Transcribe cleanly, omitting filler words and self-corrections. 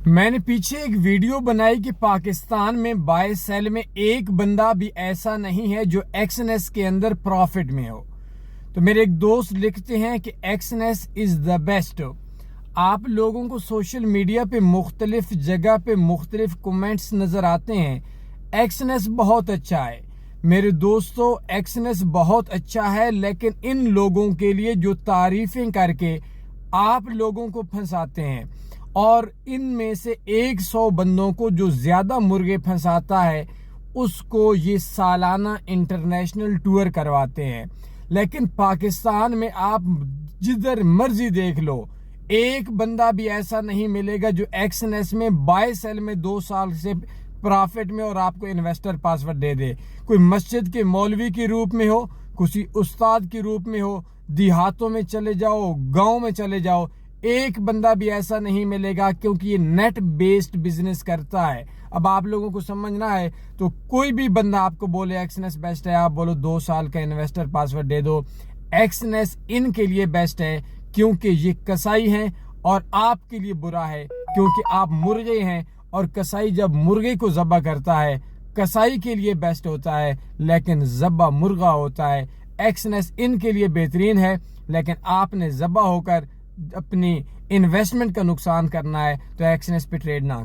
میں نے پیچھے ایک ویڈیو بنائی کہ پاکستان میں بائی سیل میں ایک بندہ بھی ایسا نہیں ہے جو ایکس این ایس کے اندر پروفٹ میں ہو. تو میرے ایک دوست لکھتے ہیں کہ X N S is the best. آپ لوگوں کو سوشل میڈیا پہ مختلف جگہ پہ مختلف کومنٹس نظر آتے ہیں ایکس این ایس بہت اچھا ہے. میرے دوستو ایکس این ایس بہت اچھا ہے، لیکن ان لوگوں کے لیے جو تعریفیں کر کے آپ لوگوں کو پھنساتے ہیں اور ان میں سے 100 بندوں کو جو زیادہ مرغے پھنساتا ہے اس کو یہ سالانہ انٹرنیشنل ٹور کرواتے ہیں. لیکن پاکستان میں آپ جدھر مرضی دیکھ لو ایک بندہ بھی ایسا نہیں ملے گا جو ایکس این ایس میں بائی سیل میں 2 سال سے پرافٹ میں اور آپ کو انویسٹر پاسورڈ دے دے. کوئی مسجد کے مولوی کے روپ میں ہو، کسی استاد کے روپ میں ہو، دیہاتوں میں چلے جاؤ، گاؤں میں چلے جاؤ، ایک بندہ بھی ایسا نہیں ملے گا، کیونکہ یہ نیٹ بیسڈ بزنس کرتا ہے. اب آپ لوگوں کو سمجھنا ہے تو کوئی بھی بندہ آپ کو بولے ایکس این ایس بیسٹ ہے، آپ بولو 2 سال کا انویسٹر پاسورڈ دے دو. ایکس این ایس ان کے لیے بیسٹ ہے کیونکہ یہ کسائی ہیں، اور آپ کے لیے برا ہے کیونکہ آپ مرغے ہیں، اور کسائی جب مرغے کو ذبح کرتا ہے کسائی کے لیے بیسٹ ہوتا ہے لیکن ذبح مرغا ہوتا ہے. ایکس این ایس ان کے لیے بہترین ہے، لیکن آپ نے ذبح ہو کر اپنی انویسٹمنٹ کا نقصان کرنا ہے تو ایکس این ایس پہ ٹریڈ نہ کریں.